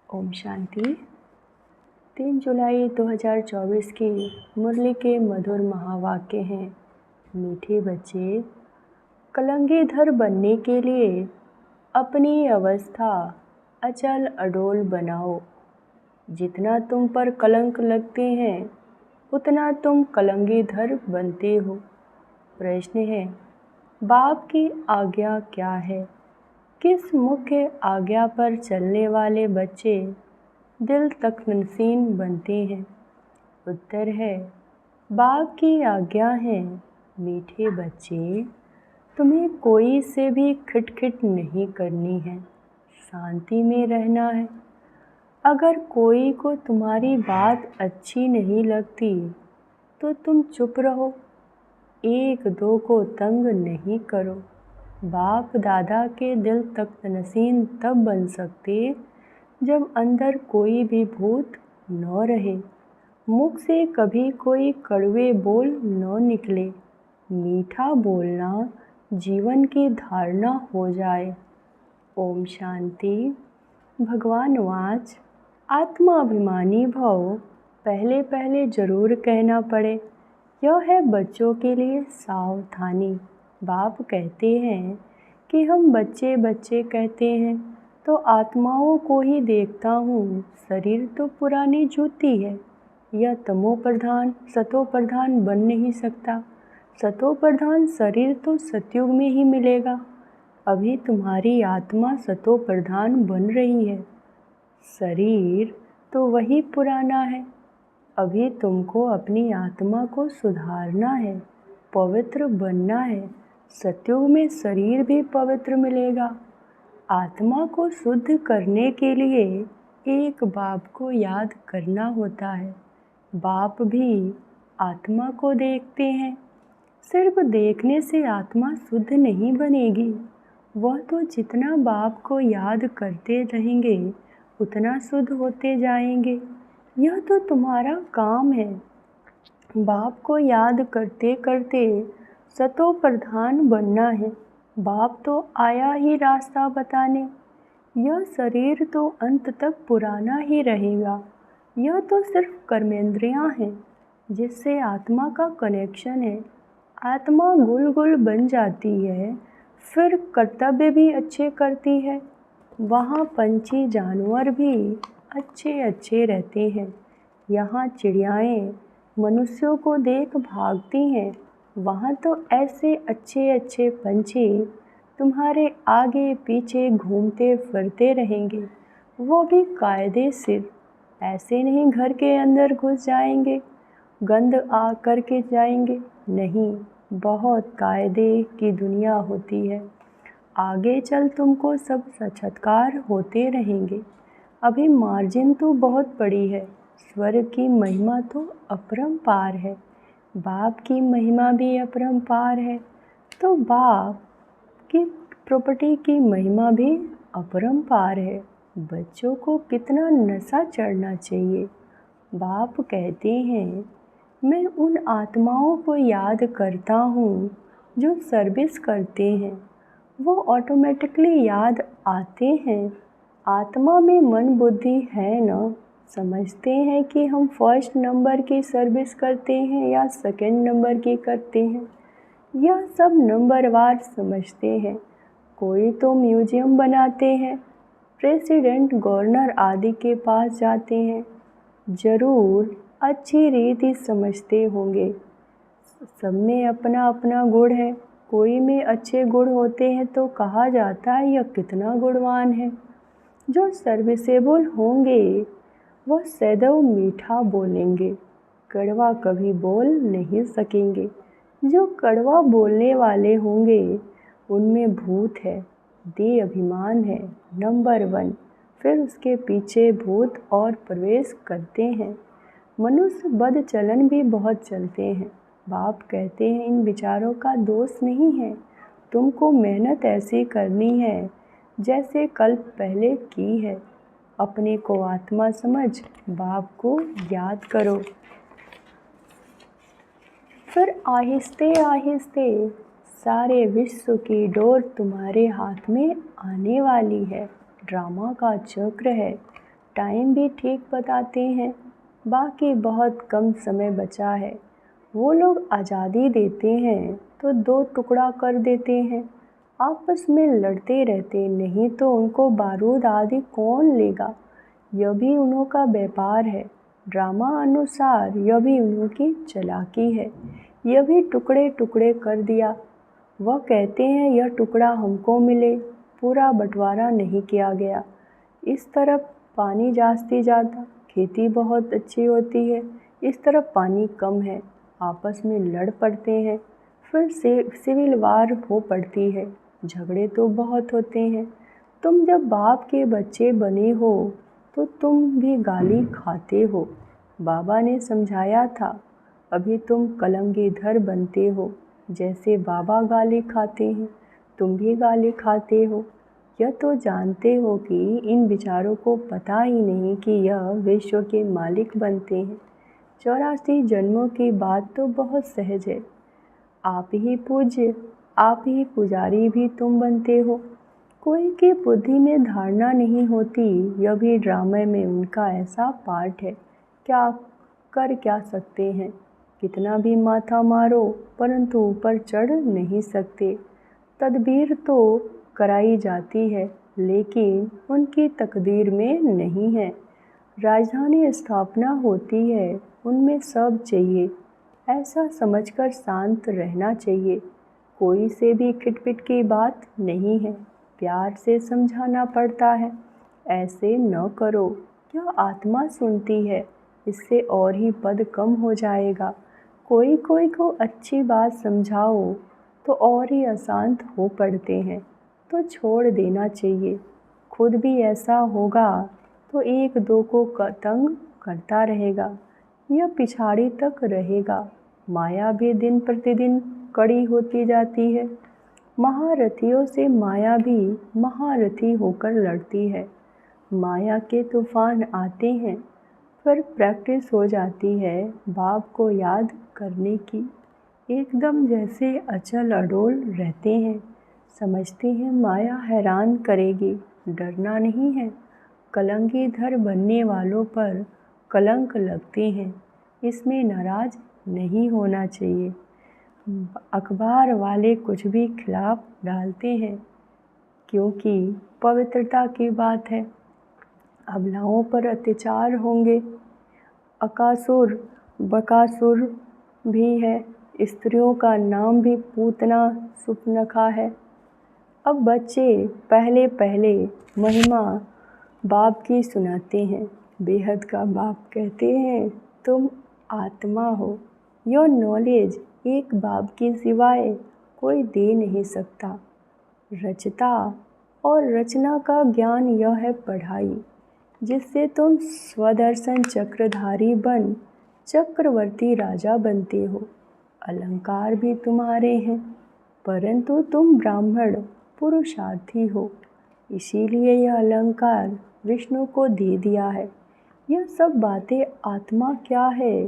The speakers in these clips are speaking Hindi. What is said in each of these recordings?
ओम शांति। 3 जुलाई 2024 की मुरली के मधुर महावाक्य हैं। मीठे बच्चे, कलंगीधर बनने के लिए अपनी अवस्था अचल अडोल बनाओ। जितना तुम पर कलंक लगते हैं उतना तुम कलंगीधर बनते हो। प्रश्न है, बाप की आज्ञा क्या है? किस मुख्य आज्ञा पर चलने वाले बच्चे दिल तक नसीन बनते हैं? उत्तर है, बाप की आज्ञा है, मीठे बच्चे, तुम्हें कोई से भी खिटखिट नहीं करनी है, शांति में रहना है। अगर कोई को तुम्हारी बात अच्छी नहीं लगती तो तुम चुप रहो, एक दो को तंग नहीं करो। बाप दादा के दिल तख्त नसीन तब बन सकते जब अंदर कोई भी भूत न रहे, मुख से कभी कोई कड़वे बोल न निकले, मीठा बोलना जीवन की धारणा हो जाए। ओम शांति। भगवान वाच, आत्माभिमानी भव पहले पहले जरूर कहना पड़े। यह है बच्चों के लिए सावधानी। बाप कहते हैं कि हम बच्चे बच्चे कहते हैं तो आत्माओं को ही देखता हूँ। शरीर तो पुरानी जूती है, यह तमो प्रधान सतो प्रधान बन नहीं सकता। सतो प्रधान शरीर तो सतयुग में ही मिलेगा। अभी तुम्हारी आत्मा सतो प्रधान बन रही है, शरीर तो वही पुराना है। अभी तुमको अपनी आत्मा को सुधारना है, पवित्र बनना है। सतयुग में शरीर भी पवित्र मिलेगा। आत्मा को शुद्ध करने के लिए एक बाप को याद करना होता है। बाप भी आत्मा को देखते हैं। सिर्फ देखने से आत्मा शुद्ध नहीं बनेगी, वह तो जितना बाप को याद करते रहेंगे उतना शुद्ध होते जाएंगे। यह तो तुम्हारा काम है। बाप को याद करते करते सतो प्रधान बनना है। बाप तो आया ही रास्ता बताने। यह शरीर तो अंत तक पुराना ही रहेगा। यह तो सिर्फ कर्मेंद्रियां हैं जिससे आत्मा का कनेक्शन है। आत्मा गुल गुल बन जाती है, फिर कर्तव्य भी अच्छे करती है। वहाँ पंछी जानवर भी अच्छे अच्छे रहते हैं। यहाँ चिड़ियाएँ मनुष्यों को देख भागती हैं। वहाँ तो ऐसे अच्छे अच्छे पंछी तुम्हारे आगे पीछे घूमते फिरते रहेंगे, वो भी कायदे से। ऐसे नहीं घर के अंदर घुस जाएंगे, गंद आ करके जाएंगे, नहीं, बहुत कायदे की दुनिया होती है। आगे चल तुमको सब साक्षात्कार होते रहेंगे। अभी मार्जिन तो बहुत बड़ी है। स्वर्ग की महिमा तो अपरंपार है, बाप की महिमा भी अपरंपार है, तो बाप की प्रॉपर्टी की महिमा भी अपरंपार है। बच्चों को कितना नशा चढ़ना चाहिए। बाप कहते हैं, मैं उन आत्माओं को याद करता हूँ जो सर्विस करते हैं, वो ऑटोमेटिकली याद आते हैं। आत्मा में मन बुद्धि है न, समझते हैं कि हम फर्स्ट नंबर की सर्विस करते हैं या सेकंड नंबर की करते हैं। यह सब नंबरवार समझते हैं। कोई तो म्यूजियम बनाते हैं, प्रेसिडेंट गवर्नर आदि के पास जाते हैं, ज़रूर अच्छी रीति समझते होंगे। सब में अपना अपना गुण है। कोई में अच्छे गुण होते हैं तो कहा जाता है यह कितना गुणवान है। जो सर्विसेबल होंगे वह सदैव मीठा बोलेंगे, कड़वा कभी बोल नहीं सकेंगे। जो कड़वा बोलने वाले होंगे उनमें भूत है, दे अभिमान है नंबर 1, फिर उसके पीछे भूत और प्रवेश करते हैं। मनुष्य बद चलन भी बहुत चलते हैं। बाप कहते हैं इन विचारों का दोष नहीं है, तुमको मेहनत ऐसी करनी है जैसे कल्प पहले की है। अपने को आत्मा समझ बाप को याद करो, फिर आहिस्ते आहिस्ते सारे विश्व की डोर तुम्हारे हाथ में आने वाली है। ड्रामा का चक्र है, टाइम भी ठीक बताते हैं, बाकी बहुत कम समय बचा है। वो लोग आज़ादी देते हैं तो दो टुकड़ा कर देते हैं, आपस में लड़ते रहते, नहीं तो उनको बारूद आदि कौन लेगा। यह भी उन्हों का व्यापार है, ड्रामा अनुसार यह भी उन्हों की चालाकी है। यह भी टुकड़े टुकड़े कर दिया। वह कहते हैं यह टुकड़ा हमको मिले, पूरा बंटवारा नहीं किया गया। इस तरफ पानी जास्ती जाता, खेती बहुत अच्छी होती है, इस तरफ पानी कम है, आपस में लड़ पड़ते हैं, फिर से सिविल वार हो पड़ती है, झगड़े तो बहुत होते हैं। तुम जब बाप के बच्चे बने हो तो तुम भी गाली खाते हो। बाबा ने समझाया था, अभी तुम कलंगीधर बनते हो, जैसे बाबा गाली खाते हैं तुम भी गाली खाते हो। यह तो जानते हो कि इन विचारों को पता ही नहीं कि यह विश्व के मालिक बनते हैं। 84 जन्मों की बात तो बहुत सहज है। आप ही पूज्य, आप ही पुजारी भी तुम बनते हो। कोई की बुद्धि में धारणा नहीं होती, यह भी ड्रामे में उनका ऐसा पार्ट है। क्या सकते हैं, कितना भी माथा मारो परंतु ऊपर चढ़ नहीं सकते। तदबीर तो कराई जाती है लेकिन उनकी तकदीर में नहीं है। राजधानी स्थापना होती है, उनमें सब चाहिए, ऐसा समझकर शांत रहना चाहिए। कोई से भी खिटपिट की बात नहीं है, प्यार से समझाना पड़ता है, ऐसे न करो। क्या आत्मा सुनती है, इससे और ही पद कम हो जाएगा। कोई को अच्छी बात समझाओ तो और ही अशांत हो पड़ते हैं, तो छोड़ देना चाहिए। खुद भी ऐसा होगा तो एक दो को तंग करता रहेगा, यह पिछाड़ी तक रहेगा। माया भी दिन प्रतिदिन कड़ी होती जाती है। महारथियों से माया भी महारथी होकर लड़ती है। माया के तूफान आते हैं, फिर प्रैक्टिस हो जाती है बाप को याद करने की। एकदम जैसे अचल अडोल रहते हैं, समझते हैं माया हैरान करेगी, डरना नहीं है। कलंगीधर बनने वालों पर कलंक लगते हैं, इसमें नाराज नहीं होना चाहिए। अखबार वाले कुछ भी खिलाफ डालते हैं क्योंकि पवित्रता की बात है। अबलाओं पर अत्याचार होंगे, अकासुर बकासुर भी है, स्त्रियों का नाम भी पूतना सुपनखा है। अब बच्चे पहले पहले महिमा बाप की सुनाते हैं। बेहद का बाप कहते हैं तुम आत्मा हो। यह नॉलेज एक बाप के सिवाय कोई दे नहीं सकता। रचता और रचना का ज्ञान यह है पढ़ाई, जिससे तुम स्वदर्शन चक्रधारी बन चक्रवर्ती राजा बनते हो। अलंकार भी तुम्हारे हैं, परंतु तुम ब्राह्मण पुरुषार्थी हो, इसीलिए यह अलंकार विष्णु को दे दिया है। यह सब बातें आत्मा क्या है,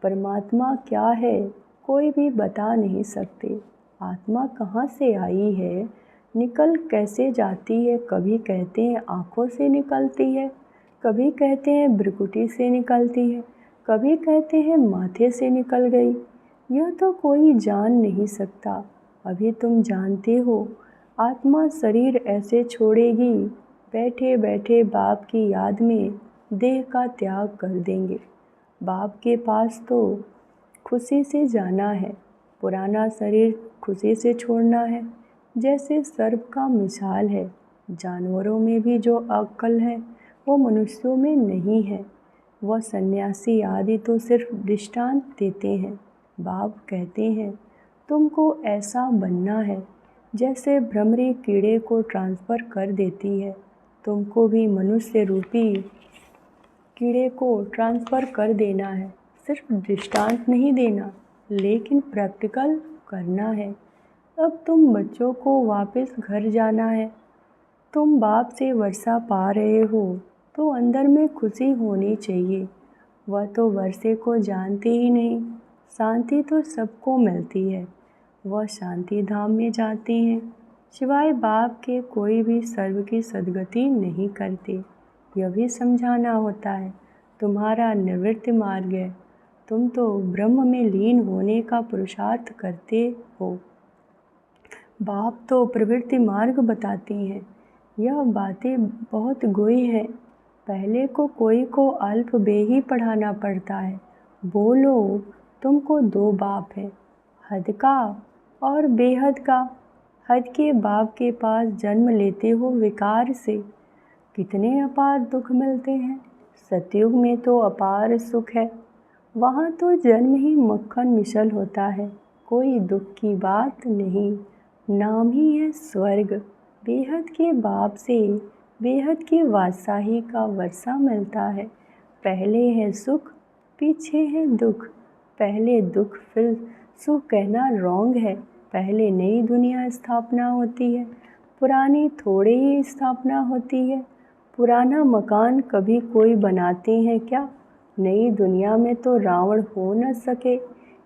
परमात्मा क्या है, कोई भी बता नहीं सकते। आत्मा कहाँ से आई है, निकल कैसे जाती है। कभी कहते हैं आँखों से निकलती है, कभी कहते हैं भ्रुकुटी से निकलती है, कभी कहते हैं माथे से निकल गई। यह तो कोई जान नहीं सकता। अभी तुम जानते हो आत्मा शरीर ऐसे छोड़ेगी, बैठे बैठे बाप की याद में देह का त्याग कर देंगे। बाप के पास तो खुशी से जाना है, पुराना शरीर खुशी से छोड़ना है। जैसे सर्प का मिसाल है, जानवरों में भी जो अक्ल है वो मनुष्यों में नहीं है। वह सन्यासी आदि तो सिर्फ दृष्टांत देते हैं। बाप कहते हैं तुमको ऐसा बनना है जैसे भ्रमरी कीड़े को ट्रांसफ़र कर देती है, तुमको भी मनुष्य रूपी कीड़े को ट्रांसफ़र कर देना है। सिर्फ दृष्टांत नहीं देना, लेकिन प्रैक्टिकल करना है। अब तुम बच्चों को वापस घर जाना है। तुम बाप से वर्षा पा रहे हो तो अंदर में खुशी होनी चाहिए। वह तो वर्षे को जानते ही नहीं। शांति तो सबको मिलती है, वह शांति धाम में जाते हैं। सिवाय बाप के कोई भी सर्व की सद्गति नहीं करते। यह भी समझाना होता है। तुम्हारा निवृत्ति मार्ग है, तुम तो ब्रह्म में लीन होने का पुरुषार्थ करते हो। बाप तो प्रवृत्ति मार्ग बताते हैं। यह बातें बहुत गोई है। पहले कोई को अल्प बे ही पढ़ाना पड़ता है। बोलो, तुमको दो बाप है, हद का और बेहद का। हद के बाप के पास जन्म लेते हो विकार से, कितने अपार दुख मिलते हैं। सतयुग में तो अपार सुख है, वहाँ तो जन्म ही मक्खन मिसल होता है, कोई दुख की बात नहीं, नाम ही है स्वर्ग। बेहद के बाप से बेहद की बादशाही का वर्षा मिलता है। पहले है सुख, पीछे है दुख। पहले दुख फिर सुख कहना रॉन्ग है। पहले नई दुनिया स्थापना होती है, पुरानी थोड़े ही स्थापना होती है। पुराना मकान कभी कोई बनाते हैं क्या? नई दुनिया में तो रावण हो न सके,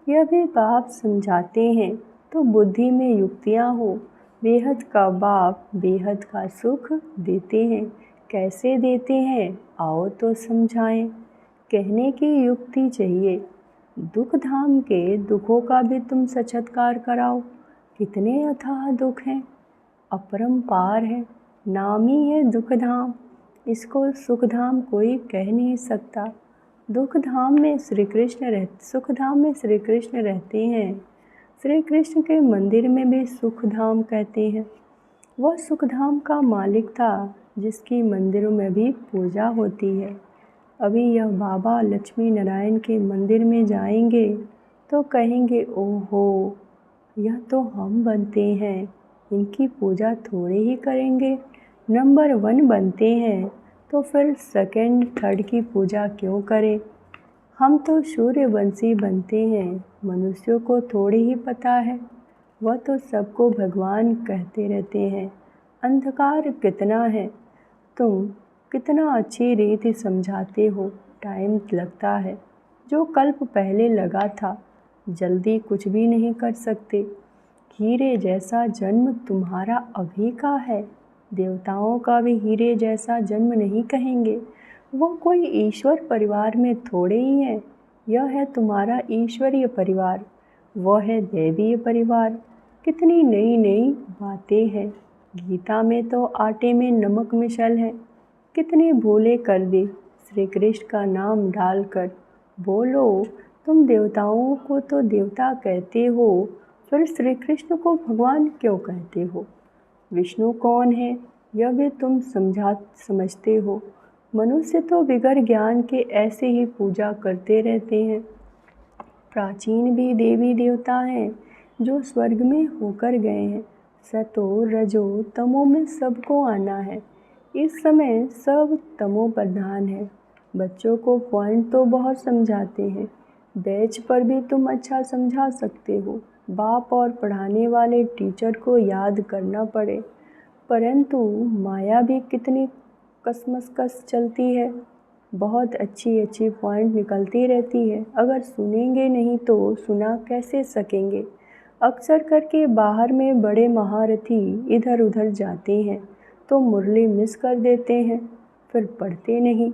यह भी बाप समझाते हैं। तो बुद्धि में युक्तियाँ हो। बेहद का बाप बेहद का सुख देते हैं। कैसे देते हैं आओ तो समझाएं। कहने की युक्ति चाहिए। दुख धाम के दुखों का भी तुम साक्षात्कार कराओ। कितने अथाह दुख हैं, अपरंपार है, नाम ही है दुख धाम। इसको सुख धाम कोई कह नहीं सकता। दुख धाम में श्री कृष्ण सुख धाम में श्री कृष्ण रहते हैं। श्री कृष्ण के मंदिर में भी सुख धाम कहते हैं। वह सुख धाम का मालिक था, जिसकी मंदिरों में भी पूजा होती है। अभी यह बाबा लक्ष्मी नारायण के मंदिर में जाएंगे तो कहेंगे, ओहो, यह तो हम बनते हैं, इनकी पूजा थोड़े ही करेंगे। नंबर 1 बनते हैं तो फिर सेकंड थर्ड की पूजा क्यों करें? हम तो सूर्यवंशी बनते हैं, मनुष्यों को थोड़ी ही पता है। वह तो सबको भगवान कहते रहते हैं। अंधकार कितना है, तुम कितना अच्छी रीति समझाते हो। टाइम लगता है, जो कल्प पहले लगा था, जल्दी कुछ भी नहीं कर सकते। हीरे जैसा जन्म तुम्हारा अभी का है। देवताओं का भी हीरे जैसा जन्म नहीं कहेंगे। वो कोई ईश्वर परिवार में थोड़े ही है। यह है तुम्हारा ईश्वरीय परिवार, वह है दैवीय परिवार। कितनी नई नई बातें हैं। गीता में तो आटे में नमक मिसल है। कितने भूले कर दे श्री कृष्ण का नाम डालकर। बोलो, तुम देवताओं को तो देवता कहते हो, फिर श्री कृष्ण को भगवान क्यों कहते हो? विष्णु कौन है यह भी तुम समझते हो। मनुष्य तो बिगर ज्ञान के ऐसे ही पूजा करते रहते हैं। प्राचीन भी देवी देवता हैं जो स्वर्ग में होकर गए हैं। सतो रजो तमो में सबको आना है। इस समय सब तमो प्रधान है। बच्चों को पॉइंट तो बहुत समझाते हैं, बैच पर भी तुम अच्छा समझा सकते हो। बाप और पढ़ाने वाले टीचर को याद करना पड़े, परंतु माया भी कितनी कसमस चलती है। बहुत अच्छी पॉइंट निकलती रहती है। अगर सुनेंगे नहीं तो सुना कैसे सकेंगे। अक्सर करके बाहर में बड़े महारथी इधर उधर जाते हैं तो मुरली मिस कर देते हैं, फिर पढ़ते नहीं।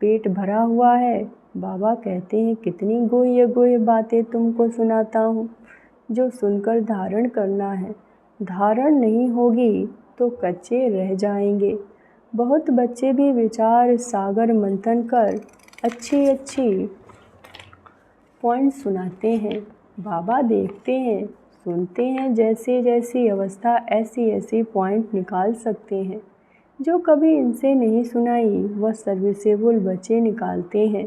पेट भरा हुआ है, बाबा कहते हैं कितनी गोई बातें तुमको सुनाता हूँ, जो सुनकर धारण करना है। धारण नहीं होगी तो कच्चे रह जाएंगे। बहुत बच्चे भी विचार सागर मंथन कर अच्छी पॉइंट सुनाते हैं। बाबा देखते हैं, सुनते हैं, जैसे जैसी अवस्था ऐसी पॉइंट निकाल सकते हैं। जो कभी इनसे नहीं सुनाई वह सर्विसेबल बच्चे निकालते हैं।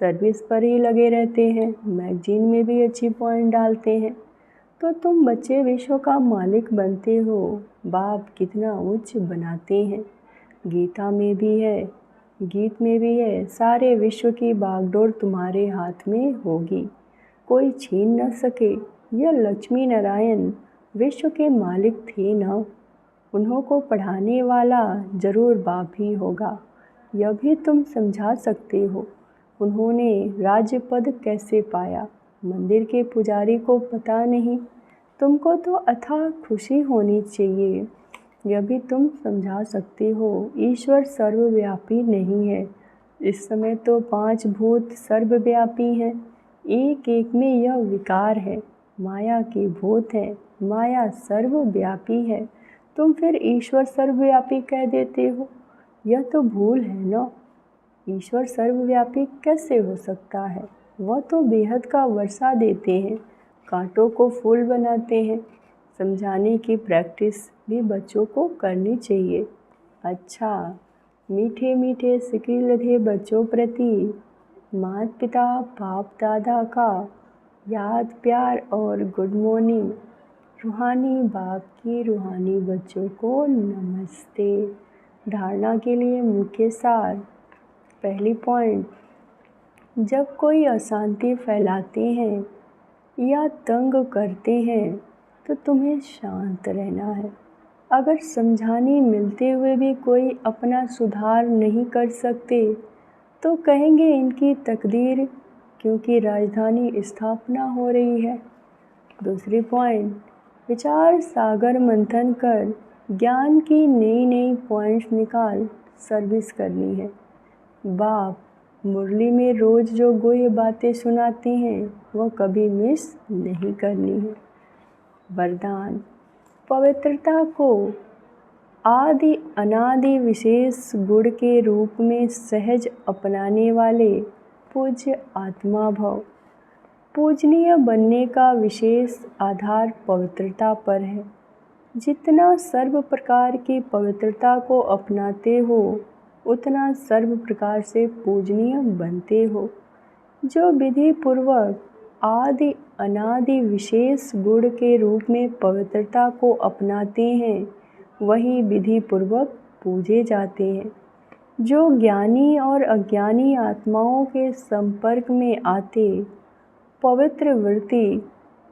सर्विस पर ही लगे रहते हैं, मैगजीन में भी अच्छी पॉइंट डालते हैं। तो तुम बच्चे विश्व का मालिक बनते हो। बाप कितना उच्च बनाते हैं। गीता में भी है, गीत में भी है, सारे विश्व की बागडोर तुम्हारे हाथ में होगी, कोई छीन न सके। यह लक्ष्मी नारायण विश्व के मालिक थे ना, उन्हों को पढ़ाने वाला जरूर बाप ही होगा। यह भी तुम समझा सकते हो। उन्होंने राज्य पद कैसे पाया, मंदिर के पुजारी को पता नहीं। तुमको तो अथाह खुशी होनी चाहिए। यह भी तुम समझा सकते हो। ईश्वर सर्वव्यापी नहीं है। इस समय तो 5 भूत सर्वव्यापी हैं। एक एक में यह विकार है। माया के भूत हैं। माया सर्वव्यापी है। तुम फिर ईश्वर सर्वव्यापी कह देते हो। यह तो भूल है ना। ईश्वर सर्वव्यापी कैसे हो सकता है? वह तो बेहद का वर्षा देते हैं, कांटों को फूल बनाते हैं। समझाने की प्रैक्टिस भी बच्चों को करनी चाहिए। अच्छा, मीठे मीठे सिकिलधे बच्चों प्रति माता पिता बाप दादा का याद प्यार और गुड मॉर्निंग। रूहानी बाप की रूहानी बच्चों को नमस्ते। धारणा के लिए मुख्य सार। पहली पॉइंट, जब कोई अशांति फैलाते हैं या तंग करते हैं तो तुम्हें शांत रहना है। अगर समझाने मिलते हुए भी कोई अपना सुधार नहीं कर सकते तो कहेंगे इनकी तकदीर, क्योंकि राजधानी स्थापना हो रही है। दूसरी पॉइंट, विचार सागर मंथन कर ज्ञान की नई नई पॉइंट्स निकाल सर्विस करनी है। बाप मुरली में रोज़ जो गोय बातें सुनाते हैं वह कभी मिस नहीं करनी है। वरदान, पवित्रता को आदि अनादि विशेष गुण के रूप में सहज अपनाने वाले पूज्य आत्मा भव। पूजनीय बनने का विशेष आधार पवित्रता पर है। जितना सर्व प्रकार की पवित्रता को अपनाते हो उतना सर्व प्रकार से पूजनीय बनते हो। जो विधि पूर्वक आदि अनादि विशेष गुण के रूप में पवित्रता को अपनाते हैं वही विधि पूर्वक पूजे जाते हैं। जो ज्ञानी और अज्ञानी आत्माओं के संपर्क में आते पवित्र वृत्ति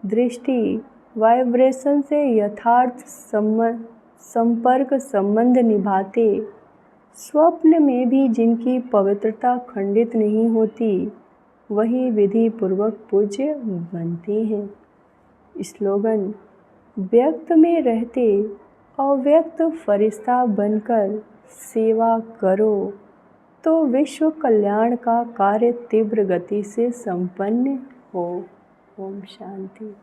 दृष्टि वाइब्रेशन से यथार्थ संपर्क संबंध निभाते, स्वप्न में भी जिनकी पवित्रता खंडित नहीं होती वही विधि पूर्वक पूज्य बनते हैं। स्लोगन, व्यक्त में रहते अव्यक्त फरिश्ता बनकर सेवा करो तो विश्व कल्याण का कार्य तीव्र गति से संपन्न हो। ओम शांति।